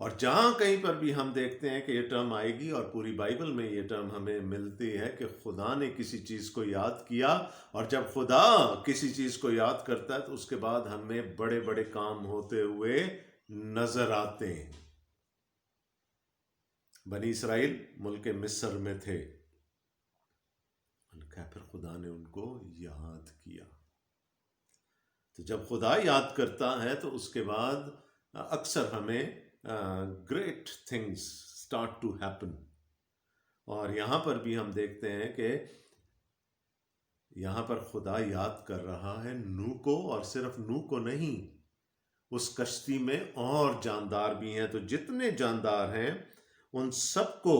اور جہاں کہیں پر بھی ہم دیکھتے ہیں کہ یہ ٹرم آئے گی، اور پوری بائبل میں یہ ٹرم ہمیں ملتی ہے کہ خدا نے کسی چیز کو یاد کیا، اور جب خدا کسی چیز کو یاد کرتا ہے تو اس کے بعد ہمیں بڑے بڑے کام ہوتے ہوئے نظر آتے ہیں۔ بنی اسرائیل ملک مصر میں تھے، پھر خدا نے ان کو یاد کیا۔ تو جب خدا یاد کرتا ہے تو اس کے بعد اکثر ہمیں great things start to happen. اور یہاں پر بھی ہم دیکھتے ہیں کہ یہاں پر خدا یاد کر رہا ہے نوح کو، اور صرف نوح کو نہیں، اس کشتی میں اور جاندار بھی ہیں۔ تو جتنے جاندار ہیں ان سب کو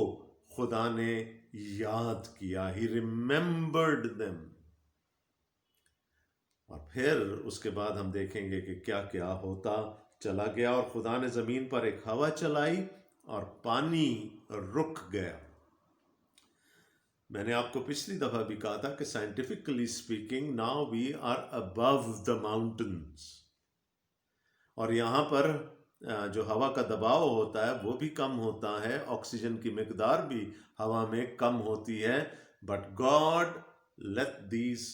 خدا نے یاد کیا، ہی ریممبرڈ them۔ اور پھر اس کے بعد ہم دیکھیں گے کہ کیا کیا ہوتا چلا گیا، اور خدا نے زمین پر ایک ہوا چلائی اور پانی رک گیا۔ میں نے آپ کو پچھلی دفعہ بھی کہا تھا کہ scientifically speaking now we are above the mountains, اور یہاں پر جو ہوا کا دباؤ ہوتا ہے وہ بھی کم ہوتا ہے، آکسیجن کی مقدار بھی ہوا میں کم ہوتی ہے، but God let these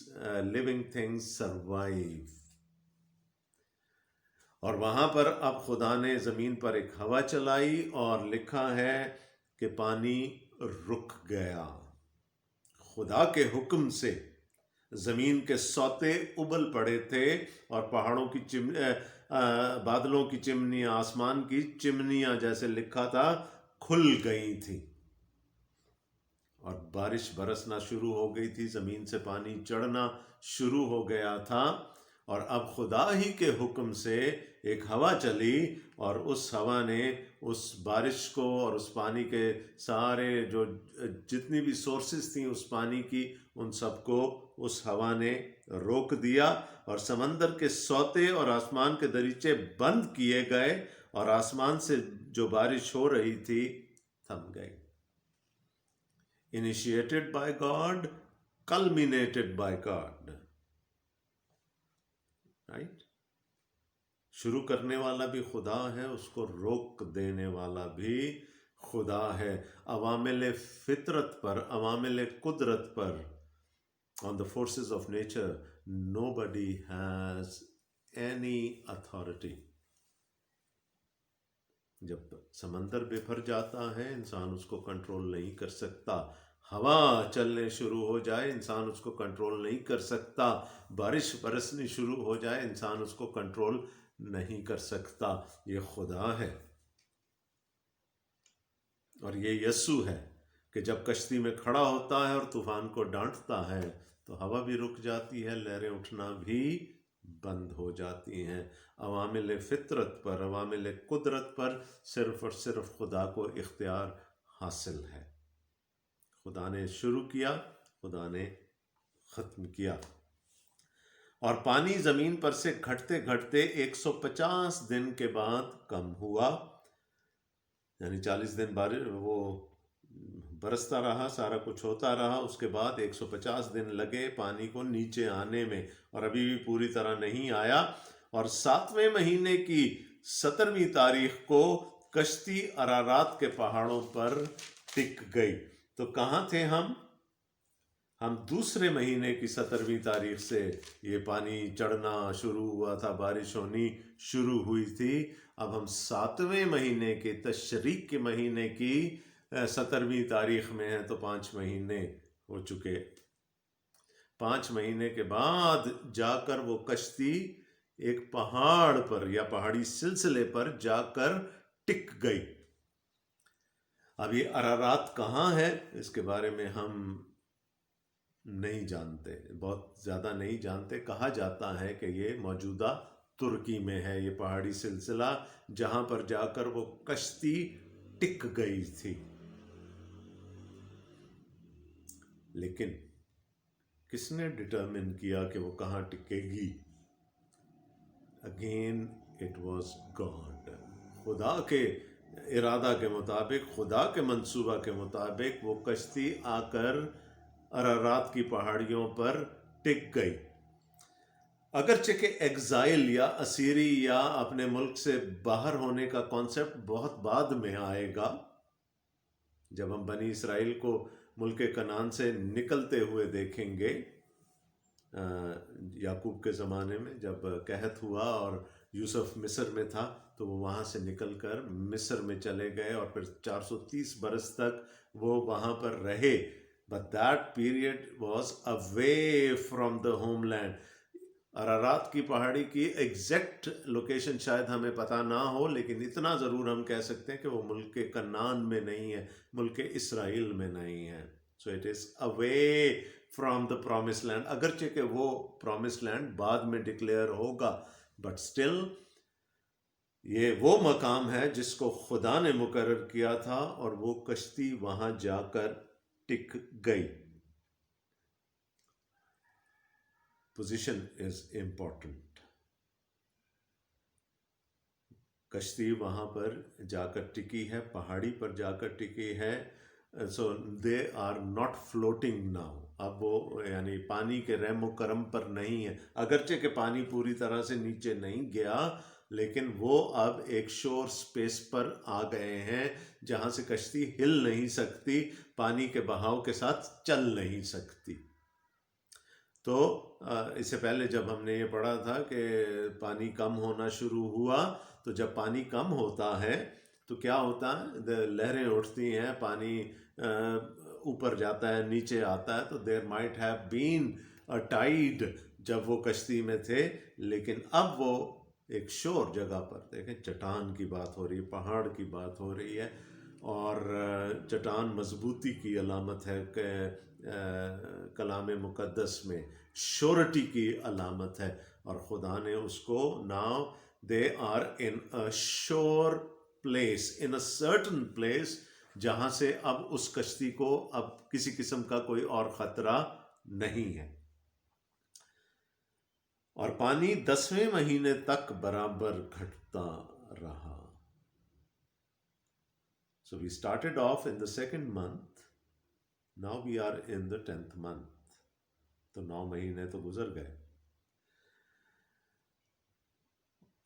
living things survive۔ اور وہاں پر اب خدا نے زمین پر ایک ہوا چلائی اور لکھا ہے کہ پانی رک گیا۔ خدا کے حکم سے زمین کے سوتے ابل پڑے تھے، اور پہاڑوں کی بادلوں کی چمنیاں، آسمان کی چمنیاں جیسے لکھا تھا کھل گئی تھی، اور بارش برسنا شروع ہو گئی تھی، زمین سے پانی چڑھنا شروع ہو گیا تھا۔ اور اب خدا ہی کے حکم سے ایک ہوا چلی، اور اس ہوا نے اس بارش کو اور اس پانی کے سارے جو جتنی بھی سورسز تھیں اس پانی کی، ان سب کو اس ہوا نے روک دیا، اور سمندر کے سوتے اور آسمان کے دریچے بند کیے گئے، اور آسمان سے جو بارش ہو رہی تھی تھم گئی۔ Initiated by God, culminated by God. Right? شروع کرنے والا بھی خدا ہے، اس کو روک دینے والا بھی خدا ہے۔ عوامل فطرت پر، عوامل قدرت پر، on the forces of nature, nobody has any authority۔ جب سمندر بفر جاتا ہے انسان اس کو کنٹرول نہیں کر سکتا، ہوا چلنے شروع ہو جائے انسان اس کو کنٹرول نہیں کر سکتا، بارش برسنی شروع ہو جائے انسان اس کو کنٹرول نہیں کر سکتا۔ یہ خدا ہے، اور یہ یسوع ہے کہ جب کشتی میں کھڑا ہوتا ہے اور طوفان کو ڈانٹتا ہے تو ہوا بھی رک جاتی ہے، لہریں اٹھنا بھی بند ہو جاتی ہیں۔ عوامل فطرت پر، عوامل قدرت پر صرف اور صرف خدا کو اختیار حاصل ہے۔ خدا نے شروع کیا، خدا نے ختم کیا۔ اور پانی زمین پر سے گھٹتے گھٹتے 150 دن کے بعد کم ہوا، یعنی 40 دن وہ برستا رہا، سارا کچھ ہوتا رہا، اس کے بعد 150 دن لگے پانی کو نیچے آنے میں، اور ابھی بھی پوری طرح نہیں آیا۔ اور 7ویں مہینے کی 17ویں تاریخ کو کشتی ارارات کے پہاڑوں پر ٹک گئی۔ تو کہاں تھے ہم دوسرے مہینے کی 17ویں تاریخ سے یہ پانی چڑھنا شروع ہوا تھا، بارش ہونی شروع ہوئی تھی۔ اب ہم 7ویں مہینے کے تشریق کے مہینے کی 17ویں تاریخ میں ہیں، تو 5 مہینے ہو چکے۔ 5 مہینے کے بعد جا کر وہ کشتی ایک پہاڑ پر یا پہاڑی سلسلے پر جا کر ٹک گئی۔ اب یہ ارارات کہاں ہے اس کے بارے میں ہم نہیں جانتے، بہت زیادہ نہیں جانتے۔ کہا جاتا ہے کہ یہ موجودہ ترکی میں ہے، یہ پہاڑی سلسلہ جہاں پر جا کر وہ کشتی ٹک گئی تھی۔ لیکن کس نے ڈٹرمن کیا کہ وہ کہاں ٹکے گی؟ Again it was God. خدا کے ارادہ کے مطابق، خدا کے منصوبہ کے مطابق وہ کشتی آ کر ارارات کی پہاڑیوں پر ٹک گئی۔ اگرچہ کہ ایگزائل یا اسیری یا اپنے ملک سے باہر ہونے کا کانسیپٹ بہت بعد میں آئے گا، جب ہم بنی اسرائیل کو ملک کنعان سے نکلتے ہوئے دیکھیں گے، یعقوب کے زمانے میں جب قحط ہوا اور یوسف مصر میں تھا تو وہ وہاں سے نکل کر مصر میں چلے گئے اور پھر 430 برس تک وہ وہاں پر رہے. But that period was away from the homeland. ارارات کی پہاڑی کی ایگزیکٹ لوکیشن شاید ہمیں پتہ نہ ہو، لیکن اتنا ضرور ہم کہہ سکتے ہیں کہ وہ ملک کنعان میں نہیں ہے، ملک اسرائیل میں نہیں ہے. So it is away from the promised land. اگرچہ کہ وہ پرومس لینڈ بعد میں ڈکلیئر ہوگا، بٹ اسٹل یہ وہ مقام ہے جس کو خدا نے مقرر کیا تھا، اور وہ کشتی وہاں جا کر ٹک گئی. Position is important. کشتی وہاں پر جا کر ٹکی ہے، پہاڑی پر جا کر ٹکی ہے. So they are not floating now. اب وہ یعنی پانی کے رحم و کرم پر نہیں ہے، اگرچہ کہ پانی پوری طرح سے نیچے نہیں گیا، لیکن وہ اب ایک شور سپیس پر آ گئے ہیں جہاں سے کشتی ہل نہیں سکتی، پانی کے بہاؤ کے ساتھ چل نہیں سکتی. تو اس سے پہلے جب ہم نے یہ پڑھا تھا کہ پانی کم ہونا شروع ہوا، تو جب پانی کم ہوتا ہے تو کیا ہوتا ہے، لہریں اٹھتی ہیں، پانی اوپر جاتا ہے، نیچے آتا ہے. تو there might have been a tied جب وہ کشتی میں تھے، لیکن اب وہ ایک شور جگہ پر، دیکھیں چٹان کی بات ہو رہی ہے، پہاڑ کی بات ہو رہی ہے، اور چٹان مضبوطی کی علامت ہے کہ کلام مقدس میں شورٹی کی علامت ہے، اور خدا نے اس کو ناؤ دے آر ان اے شور place, in a certain place, جہاں سے اب اس کشتی کو اب کسی قسم کا کوئی اور خطرہ نہیں ہے. اور پانی 10ویں مہینے تک برابر گھٹتا رہا. So we started off in the second month. Now we are in the 10th month. تو 9 مہینے تو گزر گئے،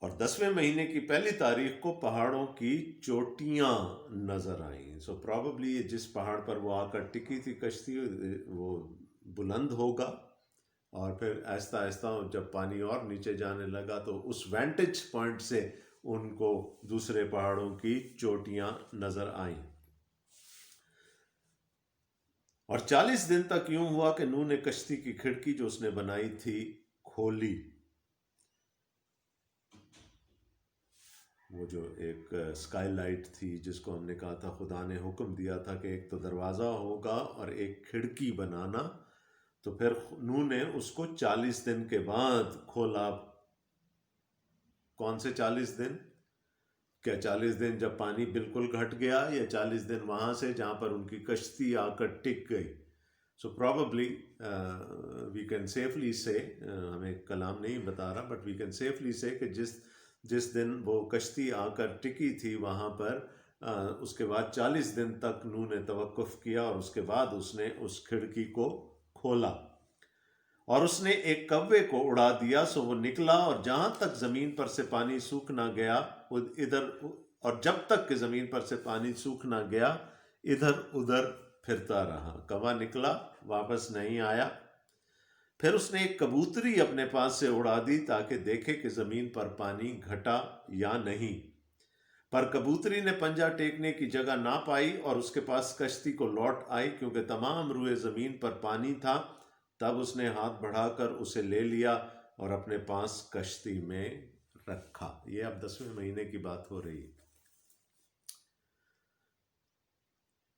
اور 10ویں مہینے کی پہلی تاریخ کو پہاڑوں کی چوٹیاں نظر آئیں. سو پراببلی جس پہاڑ پر وہ آ کر ٹکی تھی کشتی، وہ بلند ہوگا، اور پھر آہستہ آہستہ جب پانی اور نیچے جانے لگا تو اس وینٹیج پوائنٹ سے ان کو دوسرے پہاڑوں کی چوٹیاں نظر آئیں. اور 40 دن تک یوں ہوا کہ نوح نے کشتی کی کھڑکی جو اس نے بنائی تھی کھولی. وہ جو ایک اسکائی لائٹ تھی جس کو ہم نے کہا تھا خدا نے حکم دیا تھا کہ ایک تو دروازہ ہوگا اور ایک کھڑکی بنانا، تو پھر نوح نے اس کو 40 دن کے بعد کھولا. کون سے 40 دن؟ کیا 40 دن جب پانی بالکل گھٹ گیا، یا 40 دن وہاں سے جہاں پر ان کی کشتی آ کر ٹک گئی؟ So probably we can safely say, ہمیں کلام نہیں بتا رہا، بٹ وی کین سیفلی سے کہ جس دن وہ کشتی آ کر ٹکی تھی وہاں پر، اس کے بعد 40 دن تک نوح نے توقف کیا، اور اس کے بعد اس نے اس کھڑکی کو کھولا، اور اس نے ایک کوے کو اڑا دیا. سو وہ نکلا، اور جہاں تک زمین پر سے پانی سوکھ نہ گیا ادھر، اور جب تک کہ زمین پر سے پانی سوکھ نہ گیا ادھر ادھر پھرتا رہا. کوا نکلا، واپس نہیں آیا. پھر اس نے ایک کبوتری اپنے پاس سے اڑا دی تاکہ دیکھے کہ زمین پر پانی گھٹا یا نہیں. پر کبوتری نے پنجہ ٹیکنے کی جگہ نہ پائی اور اس کے پاس کشتی کو لوٹ آئی، کیونکہ تمام روئے زمین پر پانی تھا. تب اس نے ہاتھ بڑھا کر اسے لے لیا اور اپنے پاس کشتی میں رکھا. یہ اب 10ویں مہینے کی بات ہو رہی ہے.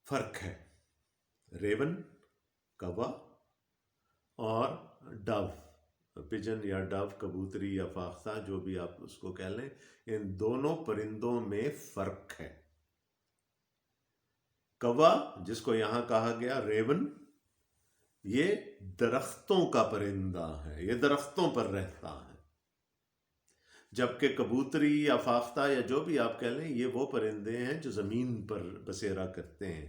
فرق ہے ریون، کوا، اور ڈو، پجن یا ڈو، کبوتری یا فاختہ، جو بھی آپ اس کو کہہ لیں. ان دونوں پرندوں میں فرق ہے. کوا جس کو یہاں کہا گیا ریون، یہ درختوں کا پرندہ ہے، یہ درختوں پر رہتا ہے، جبکہ کبوتری یا فاختہ یا جو بھی آپ کہہ لیں، یہ وہ پرندے ہیں جو زمین پر بسیرا کرتے ہیں.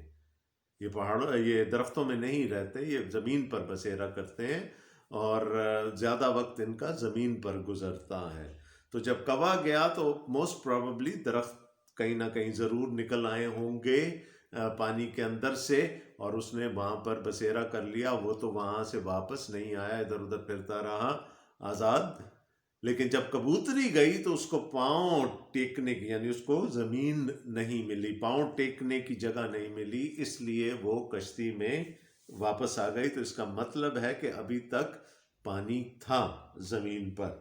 یہ پہاڑوں، یہ درختوں میں نہیں رہتے، یہ زمین پر بسیرا کرتے ہیں. اور زیادہ وقت ان کا زمین پر گزرتا ہے۔ تو جب کوا گیا تو موسٹ پروبیبلی درخت کہیں نہ کہیں ضرور نکل آئے ہوں گے پانی کے اندر سے، اور اس نے وہاں پر بسیرا کر لیا۔ وہ تو وہاں سے واپس نہیں آیا، ادھر ادھر پھرتا رہا آزاد۔ لیکن جب کبوتری گئی تو اس کو پاؤں ٹیکنے کی، یعنی اس کو زمین نہیں ملی، پاؤں ٹیکنے کی جگہ نہیں ملی، اس لیے وہ کشتی میں واپس آ گئی۔ تو اس کا مطلب ہے کہ ابھی تک پانی تھا زمین پر۔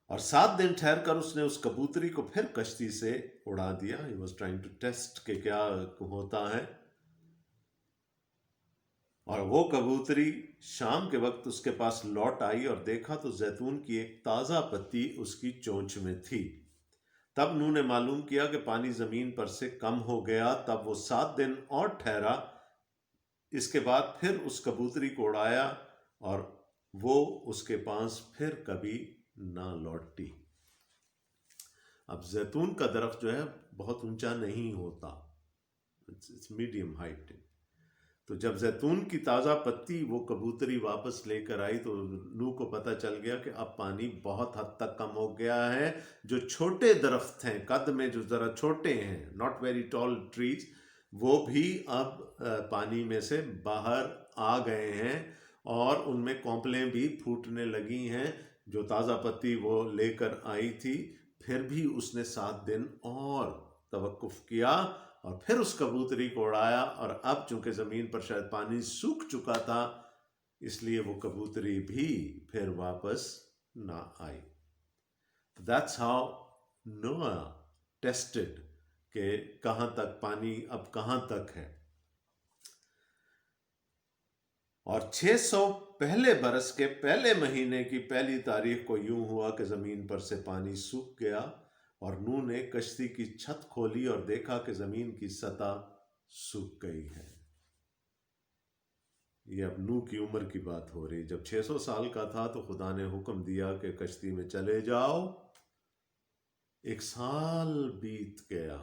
اور 7 دن ٹھہر کر اس نے اس کبوتری کو پھر کشتی سے اڑا دیا۔ He was trying to test کہ کیا ہوتا ہے۔ اور وہ کبوتری شام کے وقت اس کے پاس لوٹ آئی اور دیکھا تو زیتون کی ایک تازہ پتی اس کی چونچ میں تھی۔ تب نوح نے معلوم کیا کہ پانی زمین پر سے کم ہو گیا۔ تب وہ 7 دن اور ٹھہرا، اس کے بعد پھر اس کبوتری کو اڑایا اور وہ اس کے پاس پھر کبھی نہ لوٹی۔ اب زیتون کا درخت جو ہے بہت اونچا نہیں ہوتا، اٹس میڈیم ہائٹ۔ تو جب زیتون کی تازہ پتی وہ کبوتری واپس لے کر آئی تو نوح کو پتہ چل گیا کہ اب پانی بہت حد تک کم ہو گیا ہے۔ جو چھوٹے درخت ہیں، قد میں جو ذرا چھوٹے ہیں، ناٹ ویری ٹال ٹریز، وہ بھی اب پانی میں سے باہر آ گئے ہیں اور ان میں کونپلیں بھی پھوٹنے لگی ہیں۔ جو تازہ پتی وہ لے کر آئی تھی، پھر بھی اس نے 7 دن اور توقف کیا اور پھر اس کبوتری کو اڑایا۔ اور اب چونکہ زمین پر شاید پانی سوکھ چکا تھا، اس لیے وہ کبوتری بھی پھر واپس نہ آئی۔ That's how Noah tested کہ کہاں تک پانی اب کہاں تک ہے۔ اور 600 پہلے برس کے پہلے مہینے کی پہلی تاریخ کو یوں ہوا کہ زمین پر سے پانی سوکھ گیا، اور نوح نے کشتی کی چھت کھولی اور دیکھا کہ زمین کی سطح سوکھ گئی ہے۔ یہ اب نوح کی عمر کی بات ہو رہی۔ جب 600 سال کا تھا تو خدا نے حکم دیا کہ کشتی میں چلے جاؤ۔ 1 سال بیت گیا۔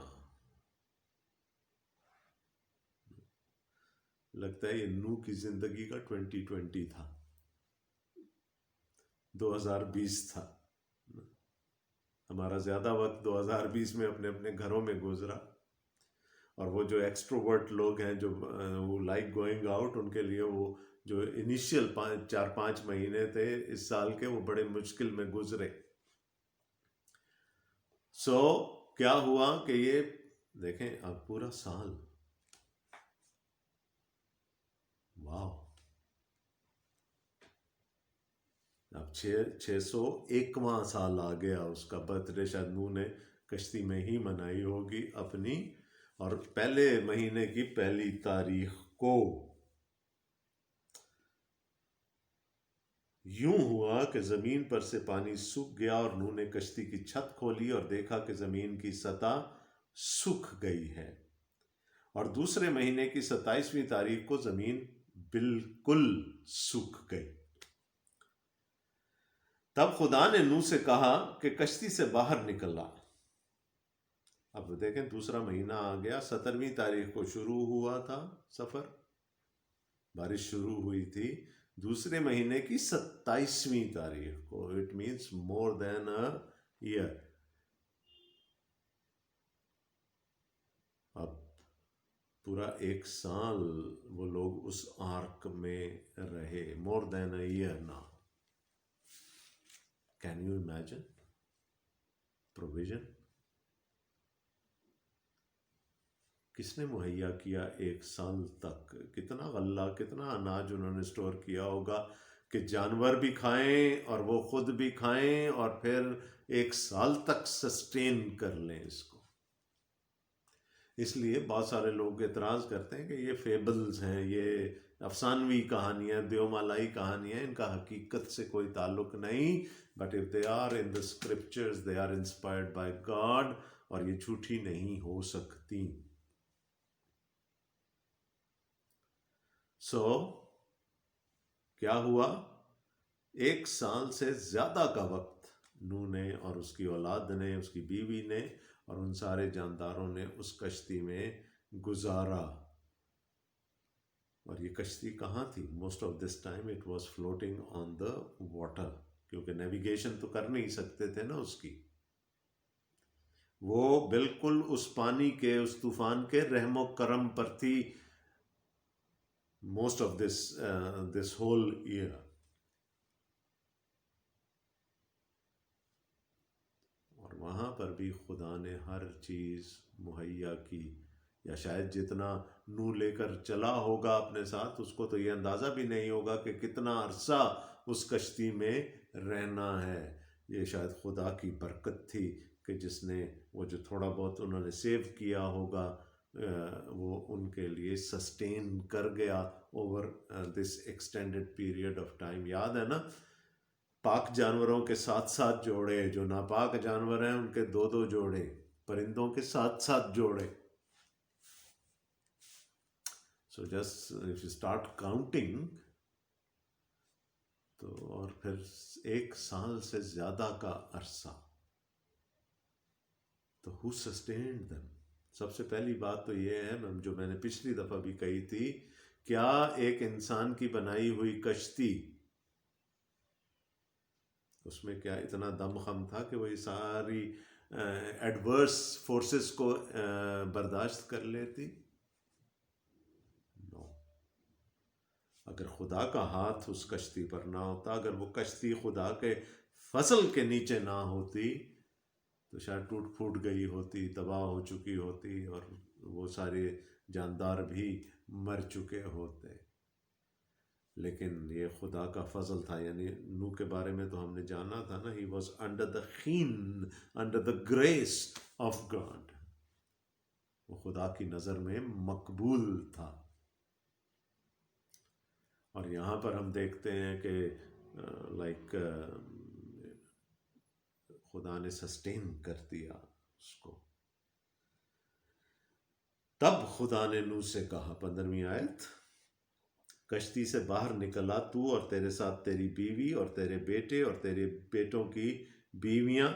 لگتا ہے یہ نوح کی زندگی کا 2020 تھا، 2020 تھا۔ ہمارا زیادہ وقت 2020 میں اپنے اپنے گھروں میں گزرا، اور وہ جو ایکسٹروورٹ لوگ ہیں جو وہ لائک گوئنگ آؤٹ، ان کے لیے وہ جو انیشیل 4-5 مہینے تھے اس سال کے، وہ بڑے مشکل میں گزرے۔ کیا ہوا کہ یہ دیکھیں اب پورا سال، واو، اب 601واں سال آ گیا۔ اس کا برتھ ڈے شاید نوح نے کشتی میں ہی منائی ہوگی اپنی، اور پہلے مہینے کی پہلی تاریخ کو۔ یوں ہوا کہ زمین پر سے پانی سوکھ گیا، اور نوح نے کشتی کی چھت کھولی اور دیکھا کہ زمین کی سطح سوکھ گئی ہے۔ اور دوسرے مہینے کی 27ویں تاریخ کو زمین بالکل سوکھ گئی۔ تب خدا نے نوح سے کہا کہ کشتی سے باہر نکل آ۔ اب دیکھیں دوسرا مہینہ آ گیا، 17ویں تاریخ کو شروع ہوا تھا سفر، بارش شروع ہوئی تھی دوسرے مہینے کی 27ویں تاریخ کو۔ It means more than a year. اب پورا 1 سال وہ لوگ اس آرک میں رہے، مور دین اے ایئر نا۔ کین یو امیجن پروویژن کس نے مہیا کیا 1 سال تک؟ کتنا غلہ، کتنا اناج انہوں نے سٹور کیا ہوگا کہ جانور بھی کھائیں اور وہ خود بھی کھائیں، اور پھر 1 سال تک سسٹین کر لیں اس کو۔ اس لیے بہت سارے لوگ اعتراض کرتے ہیں کہ یہ فیبلز ہیں، یہ افسانوی کہانیاں، دیومالائی کہانیاں، ان کا حقیقت سے کوئی تعلق نہیں۔ But if they are in the scriptures they are inspired by God، اور یہ جھوٹی نہیں ہو سکتی۔ کیا ہوا؟ 1 سال سے زیادہ کا وقت نوح نے اور اس کی اولاد نے، اس کی بیوی نے اور ان سارے جانداروں نے اس کشتی میں گزارا۔ اور یہ کشتی کہاں تھی؟ Most of this time it was floating on the water, کیونکہ نیویگیشن تو کر نہیں سکتے تھے نا اس کی. وہ بالکل اس پانی کے، اس طوفان کے رحم و کرم پر تھی most of this whole year. اور وہاں پر بھی خدا نے ہر چیز مہیا کی، یا شاید جتنا نو لے کر چلا ہوگا اپنے ساتھ، اس کو تو یہ اندازہ بھی نہیں ہوگا کہ کتنا عرصہ اس کشتی میں رہنا ہے. یہ شاید خدا کی برکت تھی کہ جس نے وہ جو تھوڑا بہت انہوں نے سیو کیا ہوگا وہ ان کے لیے سسٹین کر گیا over this extended period of time. یاد ہے نا، پاک جانوروں کے ساتھ ساتھ جوڑے، جو ناپاک جانور ہیں ان کے دو دو جوڑے، پرندوں کے ساتھ ساتھ جوڑے. So just if you start counting تو، اور پھر 1 سال سے زیادہ کا عرصہ، تو who sustained them؟ سب سے پہلی بات تو یہ ہے جو میں نے پچھلی دفعہ بھی کہی تھی، کیا ایک انسان کی بنائی ہوئی کشتی، اس میں کیا اتنا دم خم تھا کہ وہ یہ ساری ایڈورس فورسز کو برداشت کر لیتی؟ نو. اگر خدا کا ہاتھ اس کشتی پر نہ ہوتا، اگر وہ کشتی خدا کے فضل کے نیچے نہ ہوتی تو شاید ٹوٹ پھوٹ گئی ہوتی، تباہ ہو چکی ہوتی، اور وہ سارے جاندار بھی مر چکے ہوتے. لیکن یہ خدا کا فضل تھا. یعنی نو کے بارے میں تو ہم نے جانا تھا نا، ہی واز انڈر دا خین، under the grace of God. وہ خدا کی نظر میں مقبول تھا. اور یہاں پر ہم دیکھتے ہیں کہ لائک خدا نے سسٹین کر دیا اس کو. تب خدا نے نوح سے کہا، 15ویں آیت، کشتی سے باہر نکلا تو اور تیرے ساتھ تیری بیوی اور تیرے بیٹے اور تیرے بیٹوں کی بیویاں،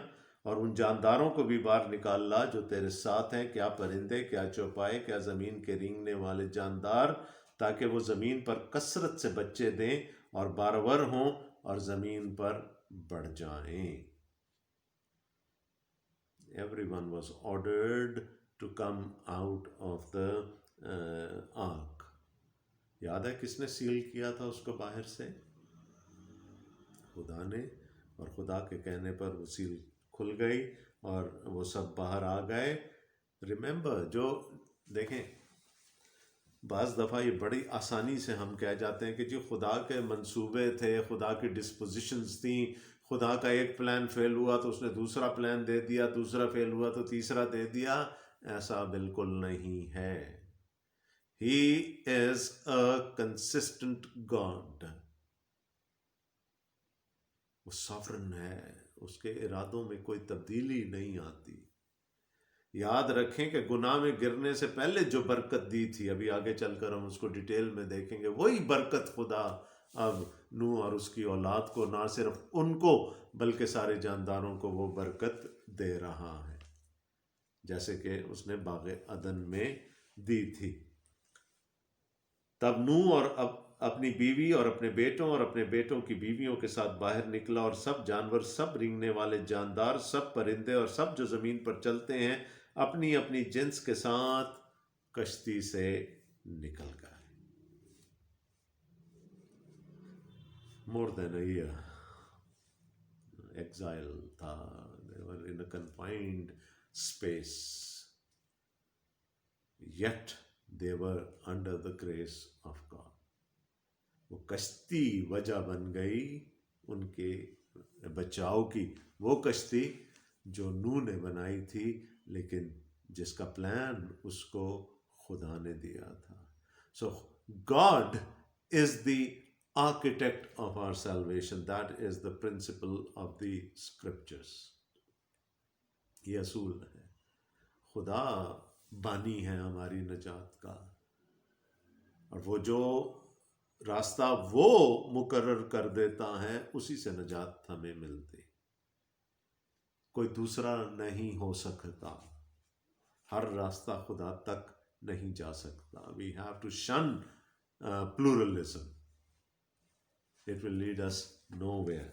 اور ان جانداروں کو بھی باہر نکال لا جو تیرے ساتھ ہیں، کیا پرندے، کیا چوپائے، کیا زمین کے رینگنے والے جاندار، تاکہ وہ زمین پر کثرت سے بچے دیں اور بارور ہوں اور زمین پر بڑھ جائیں. Everyone was ordered to come out of the ark. یاد ہے کس نے سیل کیا تھا اس کو باہر سے؟ خدا نے. اور خدا کے کہنے پر وہ سیل کھل گئی اور وہ سب باہر آ گئے. ریممبر، جو دیکھیں بعض دفعہ یہ بڑی آسانی سے ہم کہہ جاتے ہیں کہ جی خدا کے منصوبے تھے، خدا کی ڈسپوزیشنز تھیں، خدا کا ایک پلان فیل ہوا تو اس نے دوسرا پلان دے دیا، دوسرا فیل ہوا تو تیسرا دے دیا. ایسا بالکل نہیں ہے. He is a consistent God. وہ sovereign ہے، اس کے ارادوں میں کوئی تبدیلی نہیں آتی. یاد رکھیں کہ گناہ میں گرنے سے پہلے جو برکت دی تھی، ابھی آگے چل کر ہم اس کو ڈیٹیل میں دیکھیں گے، وہی برکت خدا اب نوح اور اس کی اولاد کو، نہ صرف ان کو بلکہ سارے جانداروں کو وہ برکت دے رہا ہے، جیسے کہ اس نے باغ عدن میں دی تھی. تب نوح اور اپنی بیوی اور اپنے بیٹوں اور اپنے بیٹوں کی بیویوں کے ساتھ باہر نکلا، اور سب جانور، سب رینگنے والے جاندار، سب پرندے اور سب جو زمین پر چلتے ہیں اپنی اپنی جنس کے ساتھ کشتی سے نکل گئے. مور دین اے ایئر ایگزائل تھا. they were in a confined space, yet they were under the grace of God. وہ کشتی وجہ بن گئی ان کے بچاؤ کی، وہ کشتی جو نوح نے بنائی تھی، لیکن جس کا پلان اس کو خدا نے دیا تھا. So God is the architect of our salvation. That is the principle of the scriptures. یہ اصول ہے، خدا بانی ہے ہماری نجات کا، اور وہ جو راستہ وہ مقرر کر دیتا ہے اسی سے نجات ہمیں ملتی، کوئی دوسرا نہیں ہو سکتا. ہر راستہ خدا تک نہیں جا سکتا. We have to shun pluralism. It will lead us nowhere.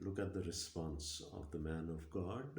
Look at the response of the man of God.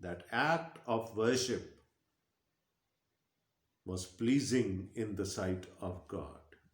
That act of worship was pleasing in the sight of God.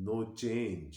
no change।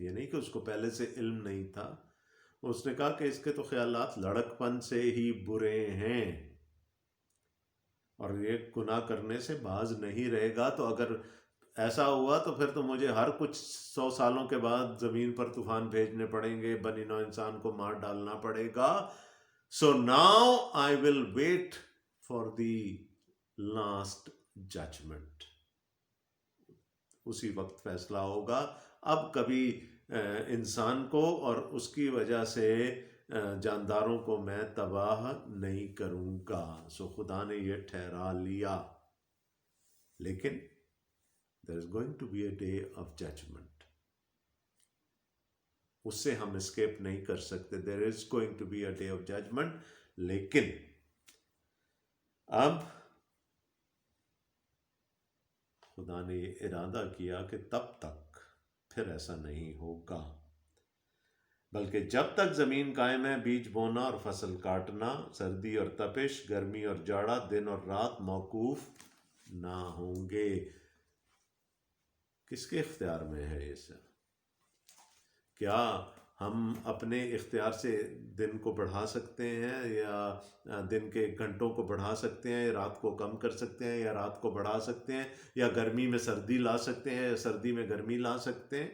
یہ نہیں کہ اس کو پہلے سے علم نہیں تھا، اس نے کہا کہ اس کے تو خیالات لڑکپن سے ہی برے ہیں اور یہ گناہ کرنے سے باز نہیں رہے گا، تو اگر ایسا ہوا تو پھر تو مجھے ہر کچھ 100 سالوں کے بعد زمین پر طوفان بھیجنے پڑیں گے، بنی نوع انسان کو مار ڈالنا پڑے گا. So now I will wait for the last judgment. اسی وقت فیصلہ ہوگا. اب کبھی انسان کو اور اس کی وجہ سے جانداروں کو میں تباہ نہیں کروں گا. سو خدا نے یہ ٹھہرا لیا. لیکن there is going to be a day of judgment. اس سے ہم اسکیپ نہیں کر سکتے. there is going to be a day of judgment. لیکن اب خدا نے یہ ارادہ کیا کہ تب تک پھر ایسا نہیں ہوگا، بلکہ جب تک زمین قائم ہے بیج بونا اور فصل کاٹنا، سردی اور تپش، گرمی اور جاڑا، دن اور رات موقوف نہ ہوں گے. کس کے اختیار میں ہے یہ سب؟ کیا ہم اپنے اختیار سے دن کو بڑھا سکتے ہیں، یا دن کے گھنٹوں کو بڑھا سکتے ہیں، یا رات کو کم کر سکتے ہیں، یا رات کو بڑھا سکتے ہیں، یا گرمی میں سردی لا سکتے ہیں، یا سردی میں گرمی لا سکتے ہیں؟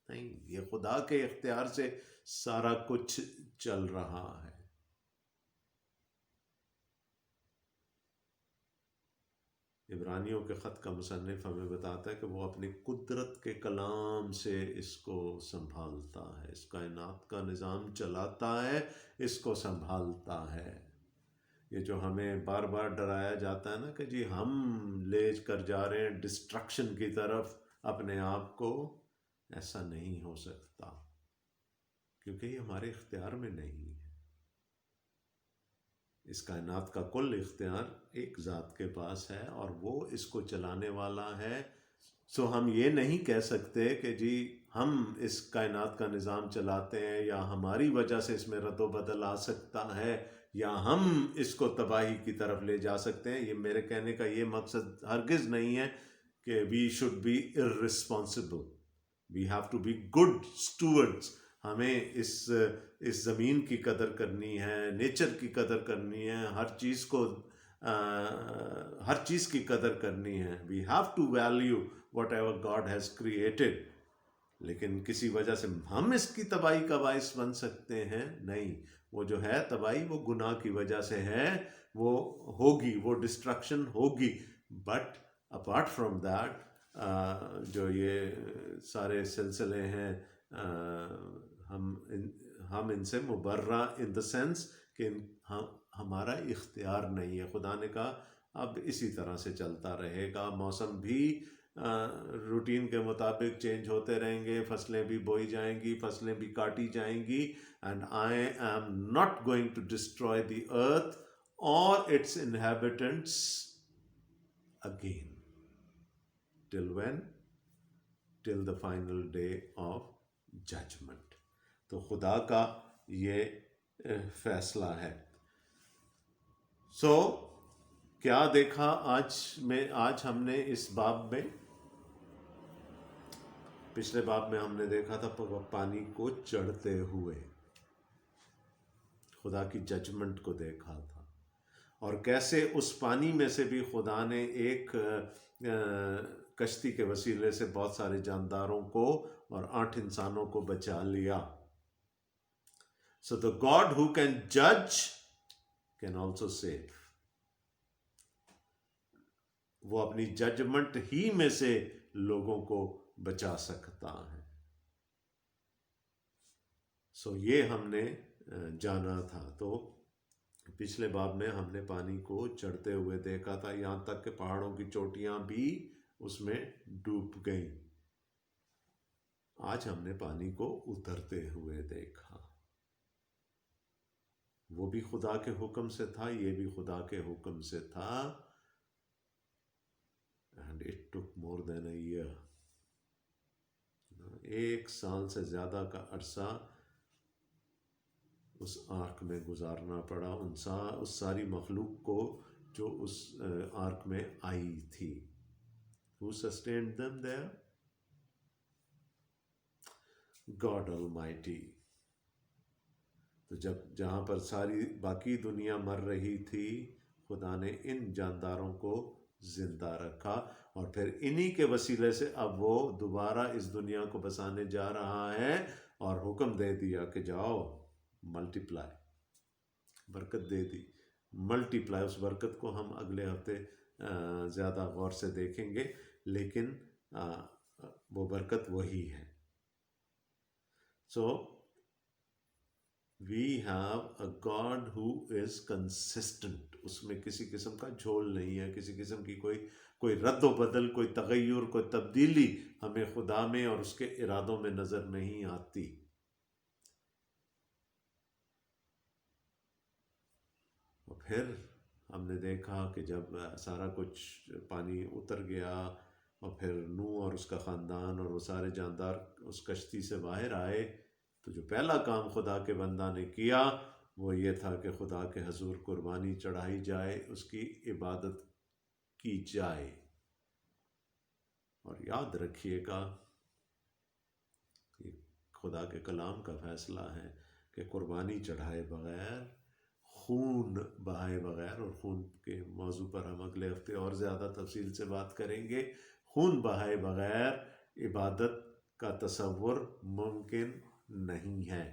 نہیں، یہ خدا کے اختیار سے سارا کچھ چل رہا ہے. عبرانیوں کے خط کا مصنف ہمیں بتاتا ہے کہ وہ اپنی قدرت کے کلام سے اس کو سنبھالتا ہے، اس کائنات کا نظام چلاتا ہے، اس کو سنبھالتا ہے. یہ جو ہمیں بار بار ڈرایا جاتا ہے نا کہ جی ہم لے کر جا رہے ہیں ڈسٹرکشن کی طرف اپنے آپ کو، ایسا نہیں ہو سکتا، کیونکہ یہ ہمارے اختیار میں نہیں ہے. اس کائنات کا کل اختیار ایک ذات کے پاس ہے اور وہ اس کو چلانے والا ہے. سو ہم یہ نہیں کہہ سکتے کہ جی ہم اس کائنات کا نظام چلاتے ہیں، یا ہماری وجہ سے اس میں رد و بدل آ سکتا ہے، یا ہم اس کو تباہی کی طرف لے جا سکتے ہیں. یہ میرے کہنے کا یہ مقصد ہرگز نہیں ہے کہ we should be irresponsible. We have to be good stewards. ہمیں اس زمین کی قدر کرنی ہے، نیچر کی قدر کرنی ہے، ہر چیز کی قدر کرنی ہے. We have to value whatever God has created. لیکن کسی وجہ سے ہم اس کی تباہی کا باعث بن سکتے ہیں؟ نہیں. وہ جو ہے تباہی وہ گناہ کی وجہ سے ہے، وہ ہوگی، وہ ڈسٹرکشن ہوگی. بٹ اپارٹ فرام دیٹ جو یہ سارے سلسلے ہیں ہم ان سے مبرہ ان دا سینس کہ ہمارا اختیار نہیں ہے. خدا نے کہا اب اسی طرح سے چلتا رہے گا. موسم بھی روٹین کے مطابق چینج ہوتے رہیں گے، فصلیں بھی بوئی جائیں گی، فصلیں بھی کاٹی جائیں گی. And I am not going to destroy the earth اور its inhabitants again. Till when? Till the final day of judgment. تو خدا کا یہ فیصلہ ہے. سو کیا دیکھا آج ہم نے اس باب میں؟ پچھلے باب میں ہم نے دیکھا تھا پانی کو چڑھتے ہوئے، خدا کی ججمنٹ کو دیکھا تھا، اور کیسے اس پانی میں سے بھی خدا نے ایک کشتی کے وسیلے سے بہت سارے جانداروں کو اور 8 انسانوں کو بچا لیا. So the God who can judge can also save. وہ اپنی ججمنٹ ہی میں سے لوگوں کو بچا سکتا ہے. سو یہ ہم نے جانا تھا. تو پچھلے باب میں ہم نے پانی کو چڑھتے ہوئے دیکھا تھا، یہاں تک کہ پہاڑوں کی چوٹیاں بھی اس میں ڈوب گئیں. آج ہم نے پانی کو اترتے ہوئے دیکھا. وہ بھی خدا کے حکم سے تھا، یہ بھی خدا کے حکم سے تھا. And it took more than a year. 1 سال سے زیادہ کا عرصہ اس آرک میں گزارنا پڑا اس ساری مخلوق کو جو اس آرک میں آئی تھی. Who sustained them there? God Almighty. تو جہاں پر ساری باقی دنیا مر رہی تھی، خدا نے ان جانداروں کو زندہ رکھا، اور پھر انہی کے وسیلے سے اب وہ دوبارہ اس دنیا کو بسانے جا رہا ہے، اور حکم دے دیا کہ جاؤ ملٹیپلائی، برکت دے دی، ملٹیپلائی. اس برکت کو ہم اگلے ہفتے زیادہ غور سے دیکھیں گے، لیکن وہ برکت وہی ہے. So we have a God who is consistent. اس میں کسی قسم کا جھول نہیں ہے، کسی قسم کی کوئی رد و بدل، کوئی تغیر، کوئی تبدیلی ہمیں خدا میں اور اس کے ارادوں میں نظر نہیں آتی. اور پھر ہم نے دیکھا کہ جب سارا کچھ پانی اتر گیا، اور پھر نوح اور اس کا خاندان اور وہ سارے جاندار اس کشتی سے باہر آئے، تو جو پہلا کام خدا کے بندہ نے کیا وہ یہ تھا کہ خدا کے حضور قربانی چڑھائی جائے، اس کی عبادت کی جائے. اور یاد رکھیے گا کہ خدا کے کلام کا فیصلہ ہے کہ قربانی چڑھائے بغیر، خون بہائے بغیر، اور خون کے موضوع پر ہم اگلے ہفتے اور زیادہ تفصیل سے بات کریں گے، خون بہائے بغیر عبادت کا تصور ممکن نہیں ہے.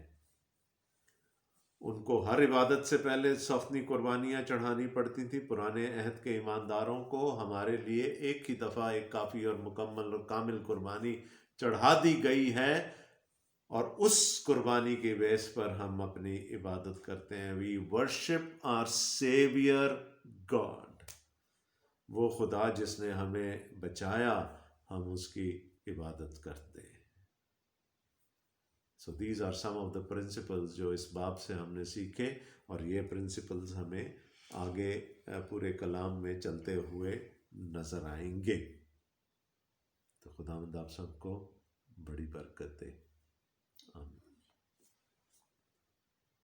ان کو ہر عبادت سے پہلے صفنی قربانیاں چڑھانی پڑتی تھیں. پرانے عہد کے ایمانداروں کو ہمارے لیے ایک ہی دفعہ ایک کافی اور مکمل اور کامل قربانی چڑھا دی گئی ہے، اور اس قربانی کے بیس پر ہم اپنی عبادت کرتے ہیں. We worship our saviour God. وہ خدا جس نے ہمیں بچایا، ہم اس کی عبادت کرتے ہیں. So these are some of the principles جو اس باب سے ہم نے سیکھے، اور یہ پرنسپلز ہمیں آگے پورے کلام میں چلتے ہوئے نظر آئیں گے. تو خداوند آپ سب کو بڑی برکت دے.